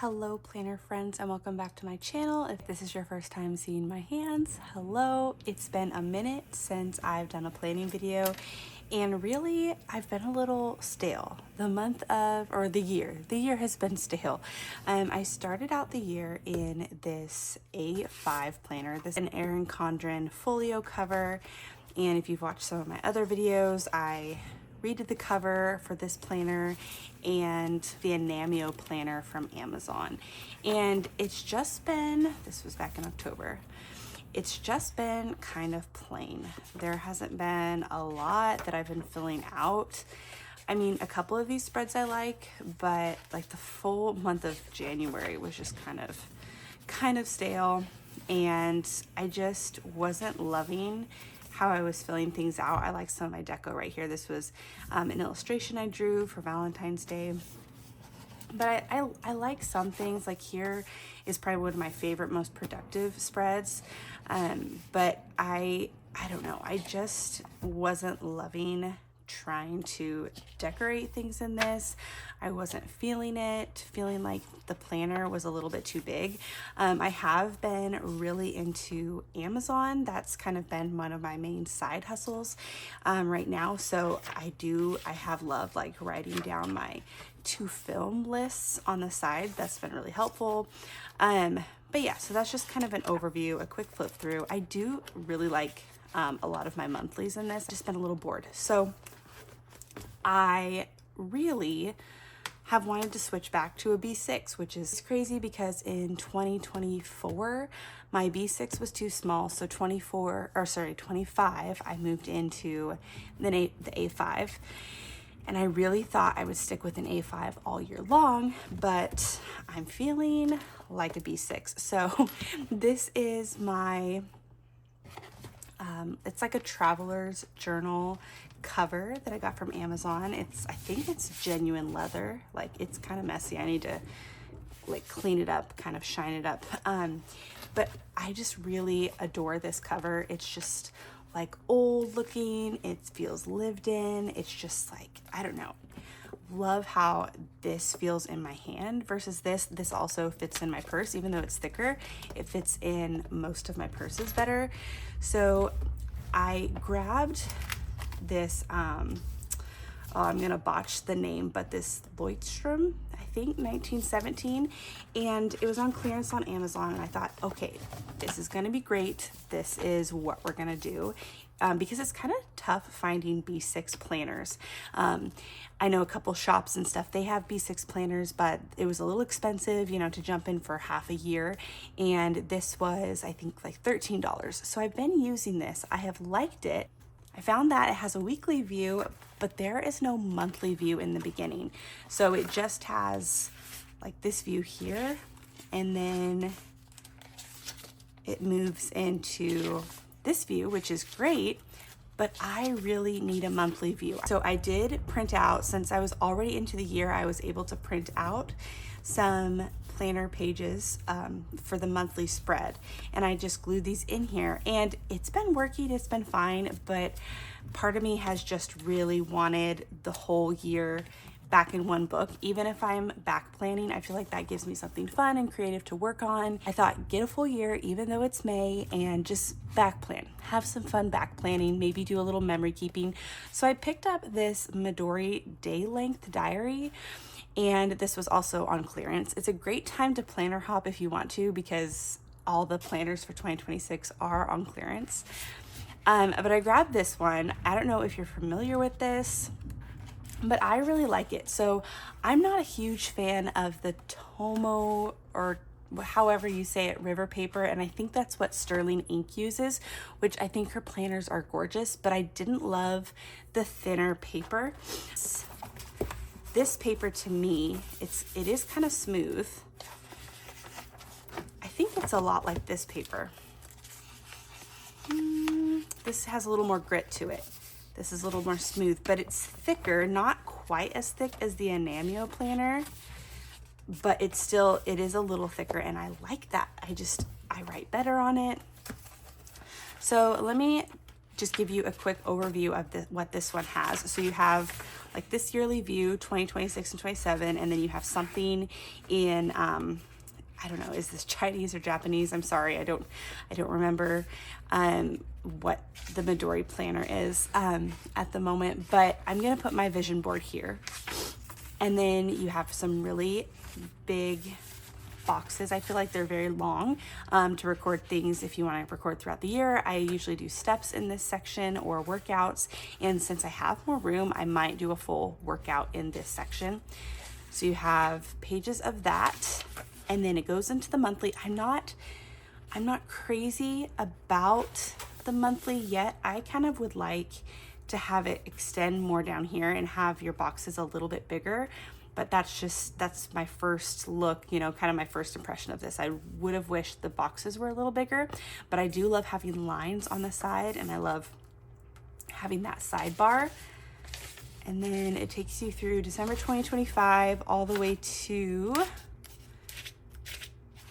Hello planner friends and welcome back to my channel. If this is your first time seeing my hands, hello. It's been a minute since I've done a planning video and really I've been a little stale. The year has been stale. I started out the year in this A5 planner. This is an Erin Condren folio cover, and if you've watched some of my other videos, I redid the cover for this planner and the Anamio planner from Amazon. And it's just been, this was back in October, it's just been kind of plain. There hasn't been a lot that I've been filling out. I mean, a couple of these spreads I like, but like the full month of January was just kind of stale, and I just wasn't loving how I was filling things out. I like some of my deco right here. This was an illustration I drew for Valentine's Day. But I like some things. Like here is probably one of my favorite, most productive spreads. But I don't know. I just wasn't loving trying to decorate things in this. I wasn't feeling like the planner was a little bit too big. I have been really into Amazon. That's kind of been one of my main side hustles right now. So I have loved like writing down my to film lists on the side. That's been really helpful. But yeah, so that's just kind of an overview, a quick flip through. I do really like a lot of my monthlies in this. Just been a little bored. So I really have wanted to switch back to a B6, which is crazy because in 2024, my B6 was too small. So 25, I moved into the A5. And I really thought I would stick with an A5 all year long, but I'm feeling like a B6. So this is my, it's like a traveler's journal cover that I got from Amazon. I think it's genuine leather. Like it's kind of messy. I need to like clean it up, kind of shine it up. But I just really adore this cover. It's just like old looking. It feels lived in. It's just like, I don't know. Love how this feels in my hand versus this. This also fits in my purse, even though it's thicker. It fits in most of my purses better. So I grabbed this, I'm gonna botch the name, but this Leuchtturm, I think 1917, and it was on clearance on Amazon, and I thought, okay, this is gonna be great. This is what we're gonna do. Because it's kind of tough finding B6 planners. I know a couple shops and stuff, they have B6 planners, but it was a little expensive, you know, to jump in for half a year. And this was, I think, like $13. So I've been using this. I have liked it. I found that it has a weekly view, but there is no monthly view in the beginning. So it just has like this view here, and then it moves into this view, which is great, but I really need a monthly view. So I did print out, since I was already into the year, I was able to print out some planner pages for the monthly spread, and I just glued these in here, and it's been working, it's been fine, but part of me has just really wanted the whole year back in one book. Even if I'm back planning, I feel like that gives me something fun and creative to work on. I thought, get a full year, even though it's May, and just back plan, have some fun back planning, maybe do a little memory keeping. So I picked up this Midori day length diary, and this was also on clearance. It's a great time to planner hop if you want to, because all the planners for 2026 are on clearance. But I grabbed this one. I don't know if you're familiar with this, but I really like it. So I'm not a huge fan of the Tomo, or however you say it, river paper, and I think that's what Sterling Ink uses, which I think her planners are gorgeous, but I didn't love the thinner paper. This paper, to me, it is kind of smooth. I think it's a lot like this paper. This has a little more grit to it. This is a little more smooth, but it's thicker, not quite as thick as the Anamio planner, but it is a little thicker, and I like that. I write better on it. So let me just give you a quick overview of what this one has. So you have like this yearly view, 2026 and 27, and then you have something in, I don't know, is this Chinese or Japanese? I'm sorry, I don't remember what the Midori planner is at the moment, but I'm gonna put my vision board here. And then you have some really big boxes. I feel like they're very long to record things if you want to record throughout the year. I usually do steps in this section or workouts, and since I have more room, I might do a full workout in this section. So you have pages of that, and then it goes into the monthly. I'm not crazy about the monthly yet. I kind of would like to have it extend more down here and have your boxes a little bit bigger, but that's my first look, you know, kind of my first impression of this. I would have wished the boxes were a little bigger, but I do love having lines on the side, and I love having that sidebar. And then it takes you through December 2025 all the way to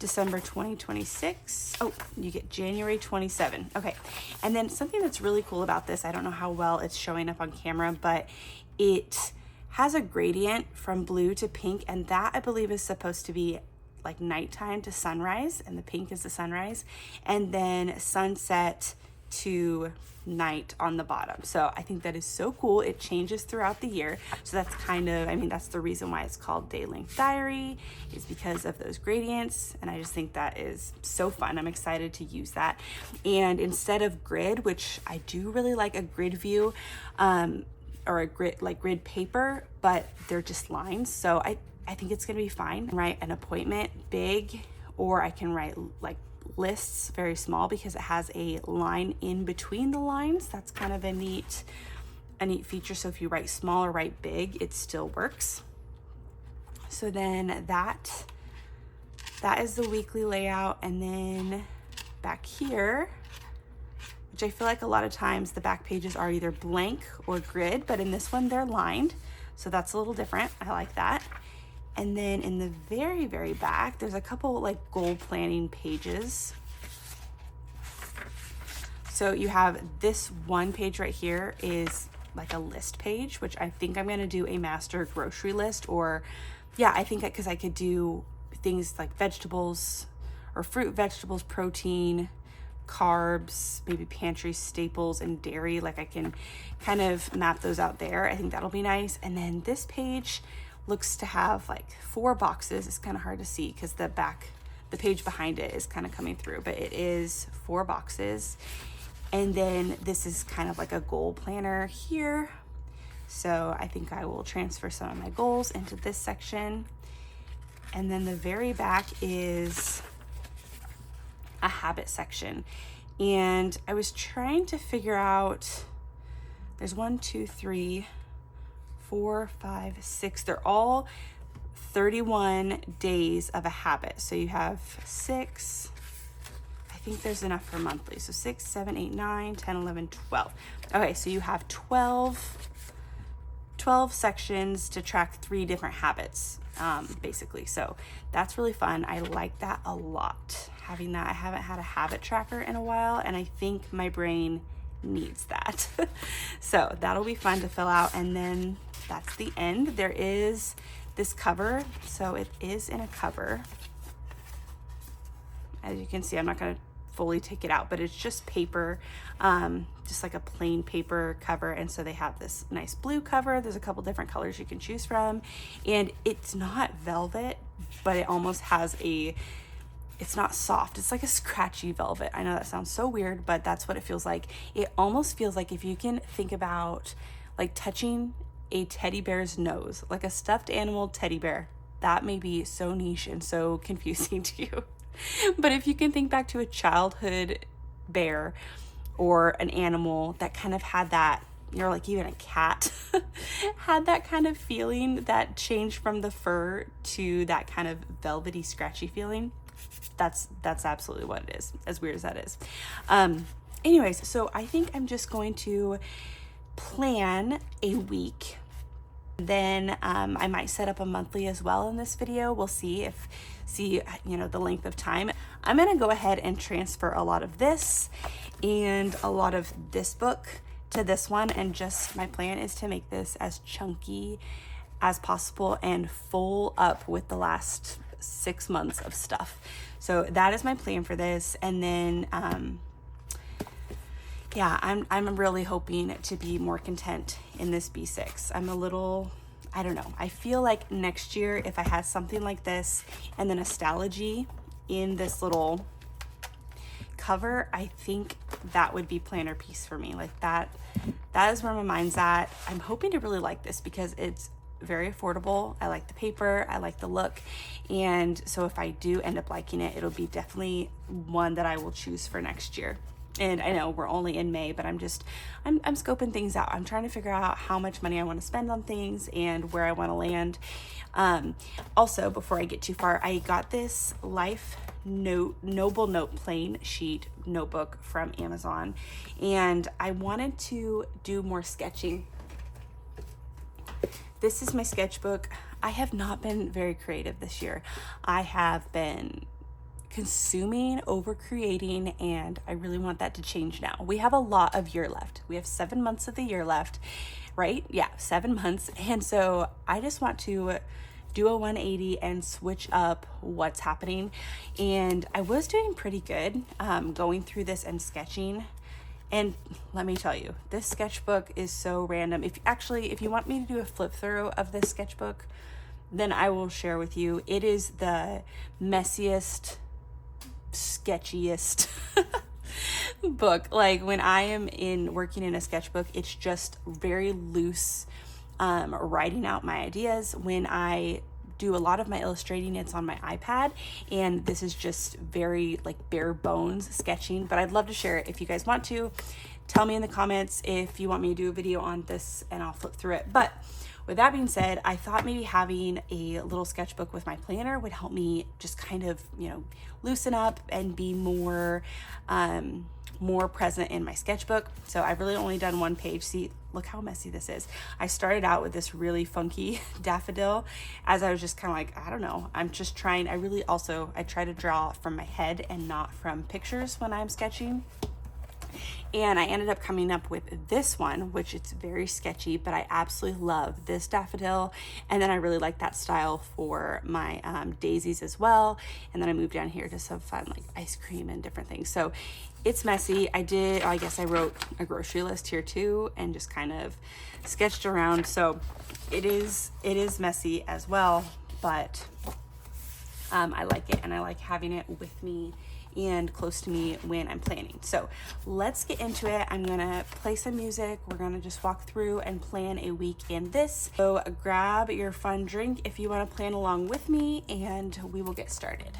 December 2026. Oh, you get January 27. Okay. And then something that's really cool about this, I don't know how well it's showing up on camera, but it has a gradient from blue to pink, and that I believe is supposed to be like nighttime to sunrise, and the pink is the sunrise, and then sunset to night on the bottom. So I think that is so cool. It changes throughout the year. So that's kind of, I mean, that's the reason why it's called Day Length Diary, is because of those gradients. And I just think that is so fun. I'm excited to use that. And instead of grid, which I do really like a grid view, or a grid paper, but they're just lines. So I think it's gonna be fine. Write an appointment big, or I can write like lists very small because it has a line in between the lines. That's kind of a neat feature. So if you write small or write big, it still works. So then that is the weekly layout. And then back here, which I feel like a lot of times the back pages are either blank or grid, but in this one they're lined. So that's a little different. I like that. And then in the very, very back, there's a couple like goal planning pages. So you have this one page right here is like a list page, which I think I'm gonna do a master grocery list, or yeah, I think because I could do things like vegetables or fruit, vegetables, protein, carbs, maybe pantry staples, and dairy. Like I can kind of map those out there. I think that'll be nice. And then this page looks to have like 4 boxes. It's kind of hard to see because the page behind it is kind of coming through, but it is 4 boxes. And then this is kind of like a goal planner here. So I think I will transfer some of my goals into this section. And then the very back is a habit section. And I was trying to figure out, there's 1, 2, 3, 4, 5, 6. They're all 31 days of a habit. So you have 6, I think there's enough for monthly. So 6, 7, 8, 9, 10, 11, 12. Okay, so you have 12 sections to track 3 different habits, basically. So that's really fun. I like that a lot, having that. I haven't had a habit tracker in a while, and I think my brain needs that. So that'll be fun to fill out. And then that's the end. There is this cover. So it is in a cover. As you can see, I'm not going to fully take it out, but it's just paper, just like a plain paper cover. And so they have this nice blue cover. There's a couple different colors you can choose from, and it's not velvet, but it almost has it's not soft. It's like a scratchy velvet. I know that sounds so weird, but that's what it feels like. It almost feels like, if you can think about like touching a teddy bear's nose, like a stuffed animal teddy bear. That may be so niche and so confusing to you. But if you can think back to a childhood bear or an animal that kind of had that, or like even a cat had that kind of feeling that changed from the fur to that kind of velvety, scratchy feeling, that's absolutely what it is, as weird as that is. Anyways, so I think I'm just going to plan a week Then I might set up a monthly as well in this video. We'll see you know, the length of time. I'm gonna go ahead and transfer a lot of this and a lot of this book to this one, and just my plan is to make this as chunky as possible and full up with the last 6 months of stuff. So that is my plan for this. And then yeah, I'm really hoping to be more content in this B6. I'm a little, I don't know, I feel like next year if I had something like this and then Stalogy in this little cover, I think that would be planner piece for me. Like that is where my mind's at. I'm hoping to really like this because it's very affordable. I like the paper, I like the look, and so if I do end up liking it, it'll be definitely one that I will choose for next year. And I know we're only in May, but I'm scoping things out. I'm trying to figure out how much money I want to spend on things and where I want to land. Also, before I get too far, I got this Life Noble Note plain sheet notebook from Amazon, and I wanted to do more sketching. This is my sketchbook. I have not been very creative this year. I have been consuming, over creating, and I really want that to change now. We have a lot of year left. We have 7 months of the year left, right? Yeah, 7 months. And so I just want to do a 180 and switch up what's happening. And I was doing pretty good going through this and sketching. And let me tell you, this sketchbook is so random. If you want me to do a flip through of this sketchbook, then I will share with you. It is the messiest, sketchiest book. Like when I am working in a sketchbook, it's just very loose, writing out my ideas. When I do a lot of my illustrating, it's on my iPad, and this is just very like bare bones sketching, but I'd love to share it. If you guys want to, tell me in the comments if you want me to do a video on this and I'll flip through it. But with that being said, I thought maybe having a little sketchbook with my planner would help me just kind of, you know, loosen up and be more present in my sketchbook. So I've really only done one page. See, look how messy this is. I started out with this really funky daffodil as I was just kind of like, I don't know. I'm just trying. I try to draw from my head and not from pictures when I'm sketching. And I ended up coming up with this one, which it's very sketchy, but I absolutely love this daffodil. And then I really like that style for my daisies as well. And then I moved down here to some fun like ice cream and different things. So it's messy. I guess I wrote a grocery list here too and just kind of sketched around. So it is messy as well, but I like it, and I like having it with me and close to me when I'm planning. So let's get into it. I'm gonna play some music. We're gonna just walk through and plan a week in this. So grab your fun drink if you want to plan along with me, and we will get started.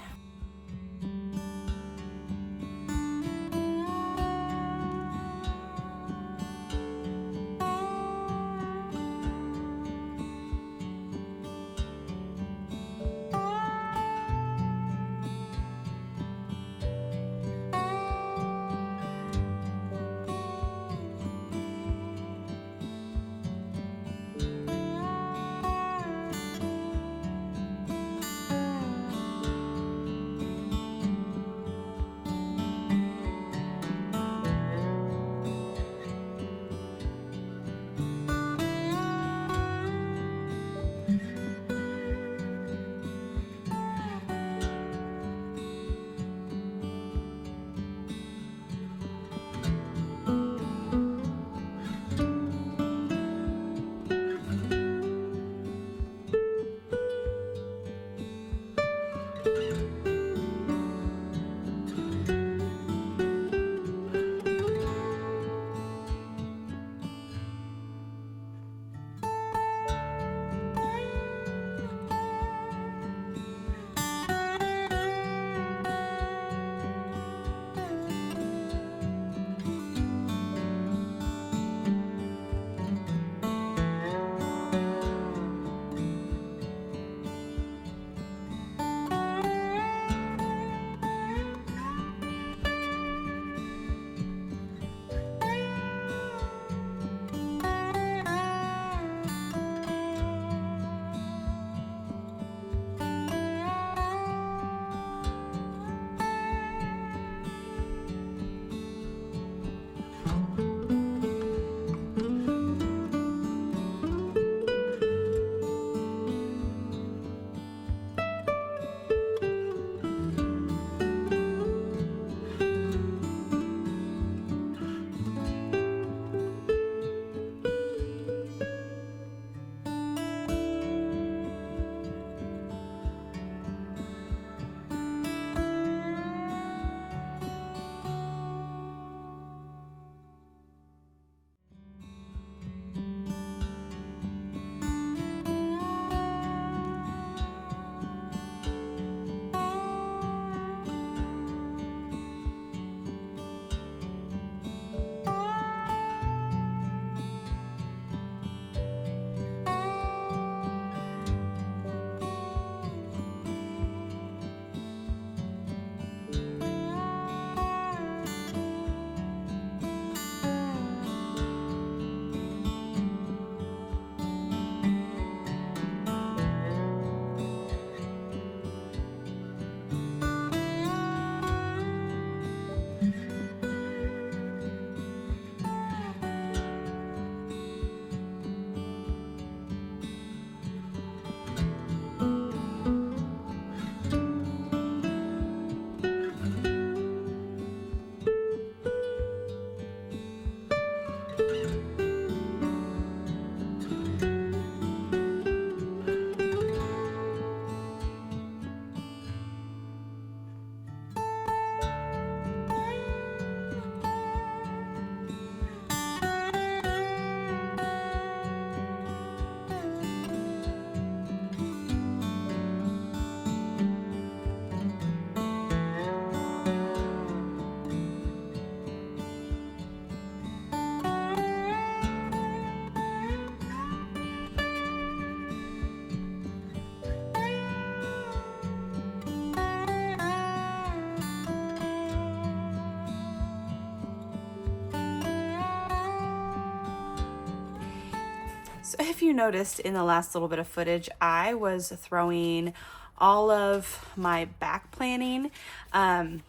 So if you noticed in the last little bit of footage, I was throwing all of my back planning. I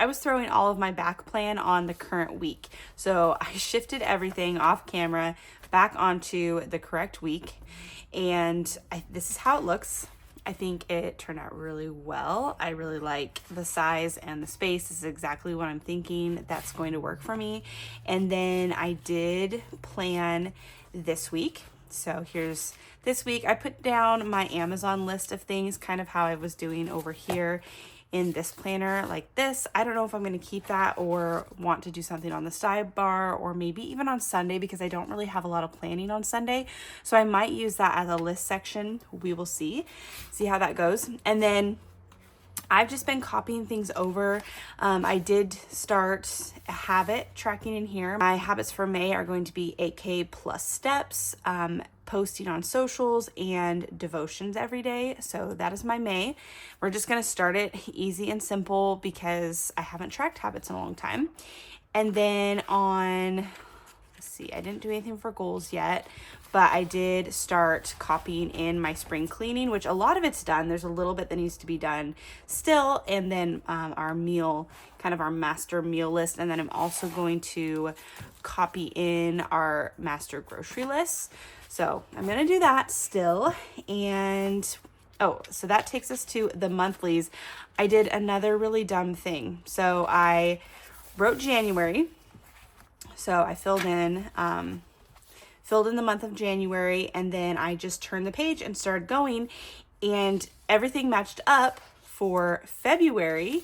was throwing all of my back plan on the current week. So I shifted everything off camera back onto the correct week. And this is how it looks. I think it turned out really well. I really like the size and the space. This is exactly what I'm thinking that's going to work for me. And then I did plan this week. So here's this week. I put down my Amazon list of things, kind of how I was doing over here in this planner like this. I don't know if I'm going to keep that or want to do something on the sidebar or maybe even on Sunday, because I don't really have a lot of planning on Sunday. So I might use that as a list section. We will see how that goes. And then I've just been copying things over. I did start a habit tracking in here. My habits for May are going to be 8K plus steps, posting on socials, and devotions every day. So that is my May. We're just going to start it easy and simple because I haven't tracked habits in a long time. And then on, let's see, I didn't do anything for goals yet, but I did start copying in my spring cleaning, which a lot of it's done. There's a little bit that needs to be done still. And then our meal, kind of our master meal list. And then I'm also going to copy in our master grocery list. So I'm going to do that still. And oh, so that takes us to the monthlies. I did another really dumb thing. So I wrote January. So I filled in the month of January, and then I just turned the page and started going, and everything matched up for February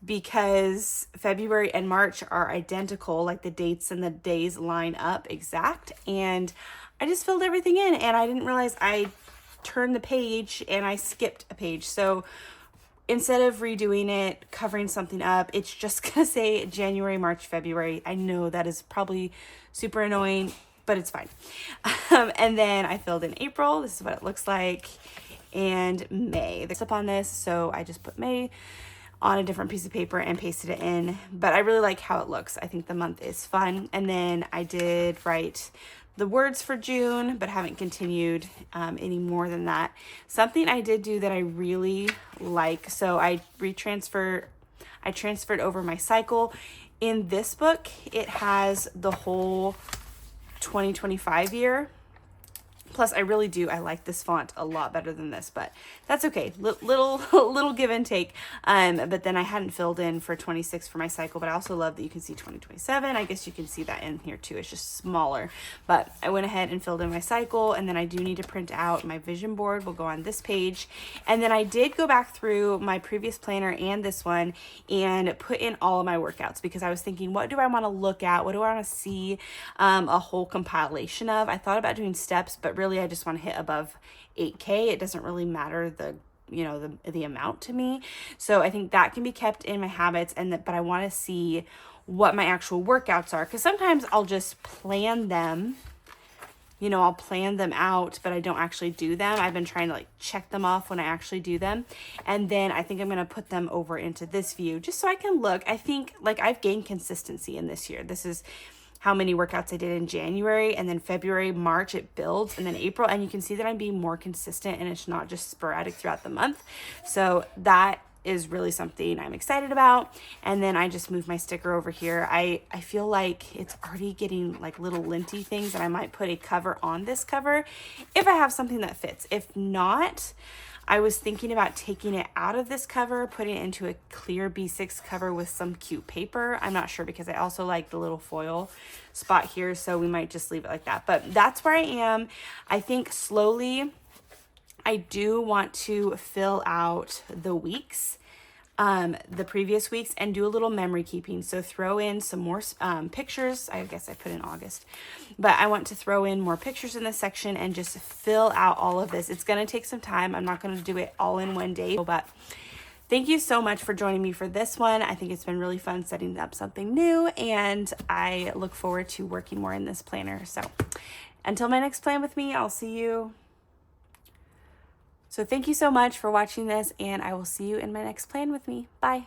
because February and March are identical, like the dates and the days line up exact. And I just filled everything in, and I didn't realize I turned the page and I skipped a page. So instead of redoing it, covering something up, it's just gonna say January, March, February. I know that is probably super annoying, but it's fine. And then I filled in April. This is what it looks like. And May. There's up on this, so I just put May on a different piece of paper and pasted it in. But I really like how it looks. I think the month is fun. And then I did write the words for June, but haven't continued any more than that. Something I did do that I really like. So I transferred over my cycle. In this book, it has the whole 2025 year. Plus, I like this font a lot better than this, but that's okay. Little give and take. But then I hadn't filled in for 26 for my cycle, but I also love that you can see 2027. I guess you can see that in here too. It's just smaller, but I went ahead and filled in my cycle, and then I do need to print out my vision board. Will go on this page. And then I did go back through my previous planner and this one and put in all of my workouts because I was thinking, what do I want to look at? What do I want to see a whole compilation of? I thought about doing steps, but really I just want to hit above 8K. It doesn't really matter the amount to me. So I think that can be kept in my habits, but I want to see what my actual workouts are, because sometimes I'll just plan them. I'll plan them out, but I don't actually do them. I've been trying to check them off when I actually do them. And then I think I'm going to put them over into this view just so I can look. I think I've gained consistency in this year. This is how many workouts I did in January, and then February, March, it builds, and then April, and you can see that I'm being more consistent and it's not just sporadic throughout the month. So that is really something I'm excited about. And then I just moved my sticker over here. I feel like it's already getting little linty things, and I might put a cover on this cover if I have something that fits. If not, I was thinking about taking it out of this cover, putting it into a clear B6 cover with some cute paper. I'm not sure, because I also like the little foil spot here, so we might just leave it like that. But that's where I am. I think slowly I do want to fill out the weeks, the previous weeks, and do a little memory keeping. So throw in some more pictures. I guess I put in August, but I want to throw in more pictures in this section and just fill out all of this. It's going to take some time. I'm not going to do it all in one day, but thank you so much for joining me for this one. I think it's been really fun setting up something new, and I look forward to working more in this planner. So until my next plan with me, I'll see you. So thank you so much for watching this, and I will see you in my next plan with me. Bye.